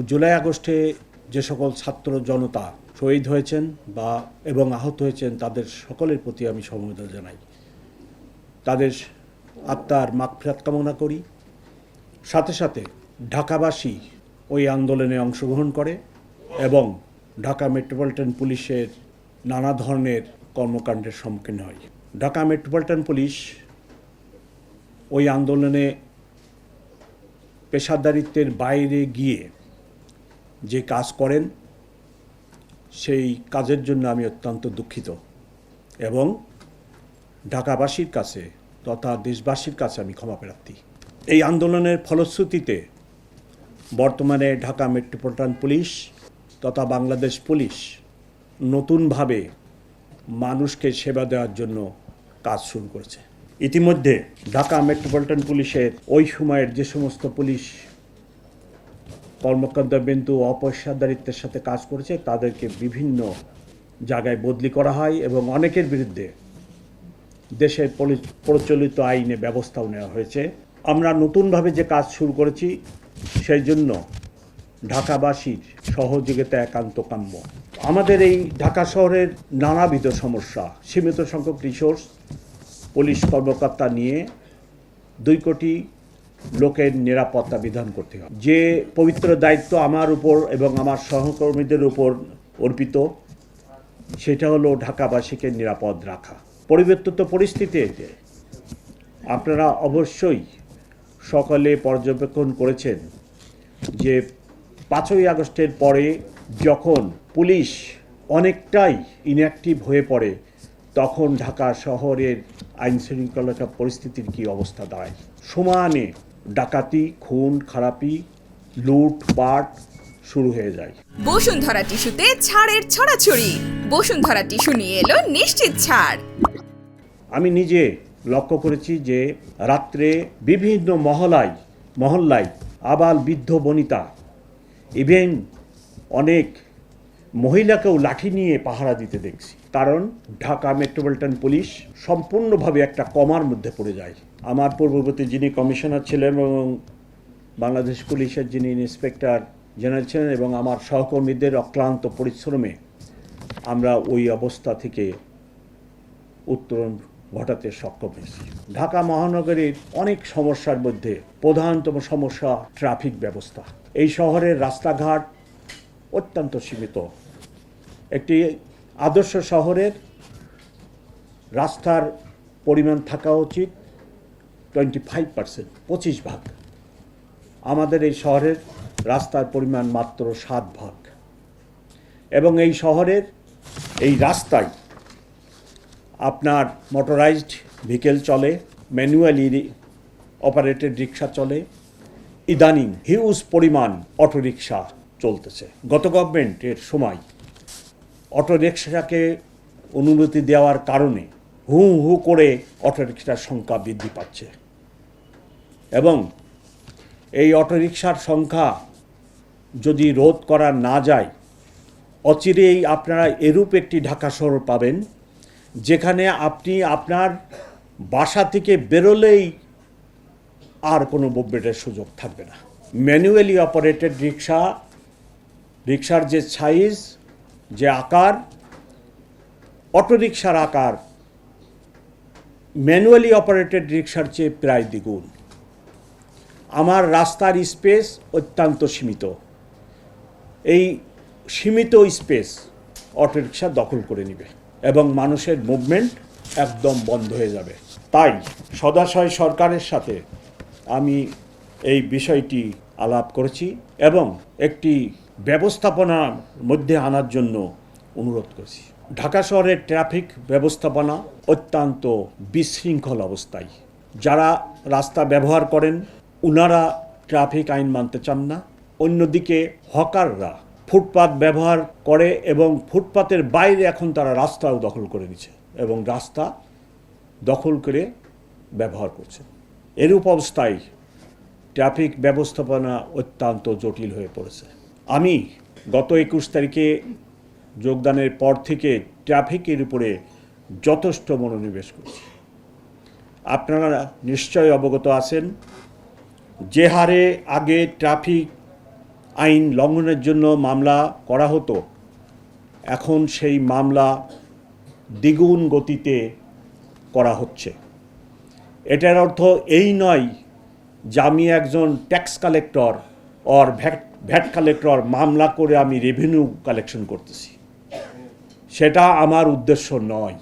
জুলাই আগস্টে যে সকল ছাত্র জনতা শহীদ হয়েছেন এবং আহত হয়েছেন তাদের সকলের প্রতি আমি সমবেদনা জানাই। তাদের আত্মার মাগফিরাত কামনা করি। সাথে সাথে ঢাকাবাসী ওই আন্দোলনে অংশগ্রহণ করে এবং ঢাকা মেট্রোপলিটন পুলিশের নানা ধরনের কর্মকাণ্ডের সম্মুখীন হয়। ঢাকা মেট্রোপলিটন পুলিশ ওই আন্দোলনে পেশাদারিত্বের বাইরে গিয়ে যে কাজ করেন সেই কাজের জন্য আমি অত্যন্ত দুঃখিত এবং ঢাকাবাসীর কাছে তথা দেশবাসীর কাছে আমি ক্ষমা প্রার্থী। এই আন্দোলনের ফলশ্রুতিতে বর্তমানে ঢাকা মেট্রোপলিটন পুলিশ তথা বাংলাদেশ পুলিশ নতুনভাবে মানুষকে সেবা দেওয়ার জন্য কাজ শুরু করেছে। ইতিমধ্যে ঢাকা মেট্রোপলিটন পুলিশের ওই সময়ের যে সমস্ত পুলিশ কর্মকর্তাবৃন্দ অপেশাদারিত্বের সাথে কাজ করেছে তাদেরকে বিভিন্ন জায়গায় বদলি করা হয় এবং অনেকের বিরুদ্ধে দেশের প্রচলিত আইনে ব্যবস্থাও নেওয়া হয়েছে। আমরা নতুনভাবে যে কাজ শুরু করেছি সেই জন্য ঢাকাবাসীর সহযোগিতা একান্ত কাম্য। আমাদের এই ঢাকা শহরের নানাবিধ সমস্যা, সীমিত সংখ্যক রিসোর্স, পুলিশ কর্মকর্তা নিয়ে 2 কোটি লোকের নিরাপত্তা বিধান করতে হবে। যে পবিত্র দায়িত্ব আমার উপর এবং আমার সহকর্মীদের উপর অর্পিত সেটা হলো ঢাকাবাসীকে নিরাপদ রাখা। পরিবর্তিত পরিস্থিতিতে আপনারা অবশ্যই সকলে পর্যবেক্ষণ করেছেন যে 5ই আগস্টের পরে যখন পুলিশ অনেকটাই ইনঅ্যাক্টিভ হয়ে পড়ে তখন ঢাকা শহরের আইনশৃঙ্খলা পরিস্থিতির কী অবস্থা দাঁড়ায়। সমানে ডাকাতি, খুন খারাপি, লুটপাট শুরু হয়ে যায়। বসুন্ধরা টিস্যুতে ছাড়ের ছড়াছড়ি। বসুন্ধরা টিস্যু নিয়ে এলো নিশ্চিত ছাড়। আমি নিজে লক্ষ্য করেছি যে রাত্রে বিভিন্ন মহল্লায় আবাল বৃদ্ধ বনিতা ইভেন অনেক মহিলাকেও লাঠি নিয়ে পাহারা দিতে দেখছি। কারণ ঢাকা মেট্রোপলিটন পুলিশ সম্পূর্ণভাবে একটা কমার মধ্যে পড়ে যায়। আমার পূর্ববর্তী যিনি কমিশনার ছিলেন এবং বাংলাদেশ পুলিশের যিনি ইন্সপেক্টর জেনারেল ছিলেন এবং আমার সহকর্মীদের অক্লান্ত পরিশ্রমে আমরা ওই অবস্থা থেকে উত্তরণ ঘটাতে সক্ষম হয়েছি। ঢাকা মহানগরীর অনেক সমস্যার মধ্যে প্রধানতম সমস্যা ট্রাফিক ব্যবস্থা। এই শহরের রাস্তাঘাট অত্যন্ত সীমিত। একটি আদর্শ শহরের রাস্তার পরিমাণ থাকা উচিত 25%, 25%। আমাদের এই শহরের রাস্তার পরিমাণ মাত্র 7% এবং এই শহরের এই রাস্তায় আপনার মোটরাইজড ভেহিকেল চলে, ম্যানুয়ালি অপারেটেড রিক্সা চলে, ইদানিং হিউজ পরিমাণ অটোরিকশা চলতেছে। গত গভর্নমেন্টের সময় অটোরিকশাকে অনুমতি দেওয়ার কারণে হু হু করে অটোরিকশার সংখ্যা বৃদ্ধি পাচ্ছে এবং এই অটোরিকশার সংখ্যা যদি রোধ করা না যায় অচিরেই আপনারা এরূপ একটি ঢাকা শহর পাবেন যেখানে আপনি আপনার বাসা থেকে বেরোলেই আর কোনো মুভমেন্টের সুযোগ থাকবে না। ম্যানুয়ালি অপারেটেড রিক্সার যে সাইজ, যে আকার, অটোরিকশার আকার ম্যানুয়ালি অপারেটেড রিক্সার চেয়ে প্রায় দ্বিগুণ। আমার রাস্তার স্পেস অত্যন্ত সীমিত। এই সীমিত স্পেস অটোরিকশা দখল করে নেবে এবং মানুষের মুভমেন্ট একদম বন্ধ হয়ে যাবে। তাই সদাশয় সরকারের সাথে আমি এই বিষয়টি আলাপ করেছি এবং একটি ব্যবস্থাপনার মধ্যে আনার জন্য অনুরোধ করেছি। ঢাকা শহরের ট্রাফিক ব্যবস্থাপনা অত্যন্ত বিশৃঙ্খল অবস্থায়। যারা রাস্তা ব্যবহার করেন ওনারা ট্রাফিক আইন মানতে চান না। অন্যদিকে হকাররা ফুটপাত ব্যবহার করে এবং ফুটপাতের বাইরে এখন তারা রাস্তাও দখল করে নিচ্ছে এবং রাস্তা দখল করে ব্যবহার করছে। এরূপ অবস্থায় ট্রাফিক ব্যবস্থাপনা অত্যন্ত জটিল হয়ে পড়েছে। আমি গত 21 তারিখে যোগদানের পর থেকে ট্রাফিকের উপরে যথেষ্ট মনোনিবেশ করছি। আপনারা নিশ্চয়ই অবগত আছেন যে হারে আগে ট্রাফিক আইন লঙ্ঘনের জন্য মামলা করা হতো, এখন সেই মামলা দ্বিগুণ গতিতে করা হচ্ছে। এটার অর্থ এই নয় যে আমি একজন tax collector or VAT collector, মামলা করে আমি রেভিনিউ কালেকশন করতেছি। সেটা আমার উদ্দেশ্য নয়।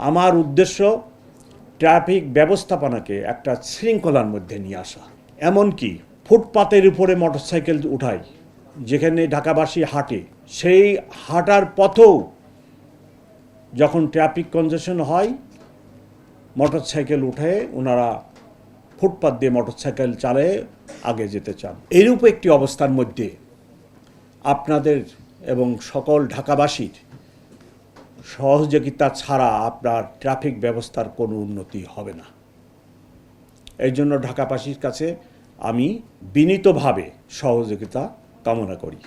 আমার উদ্দেশ্য ট্রাফিক ব্যবস্থাপনাকে একটা শৃঙ্খলার মধ্যে নিয়ে আসা। এমনকি ফুটপাতের উপরে মোটরসাইকেল উঠাই, যেখানে ঢাকাবাসী হাঁটে, সেই হাঁটার পথেও যখন ট্রাফিক কনজেশন হয়, মোটরসাইকেল উঠে ওনারা ফুটপাত দিয়ে মোটরসাইকেল চালিয়ে আগে যেতে চান। এইরূপ একটি অবস্থার মধ্যে আপনাদের এবং সকল ঢাকাবাসীর সহযোগিতা ছাড়া আপনার ট্রাফিক ব্যবস্থার কোনো উন্নতি হবে না। এই জন্য ঢাকাবাসীর কাছে আমি বিনীতভাবে সহযোগিতা কামনা করি।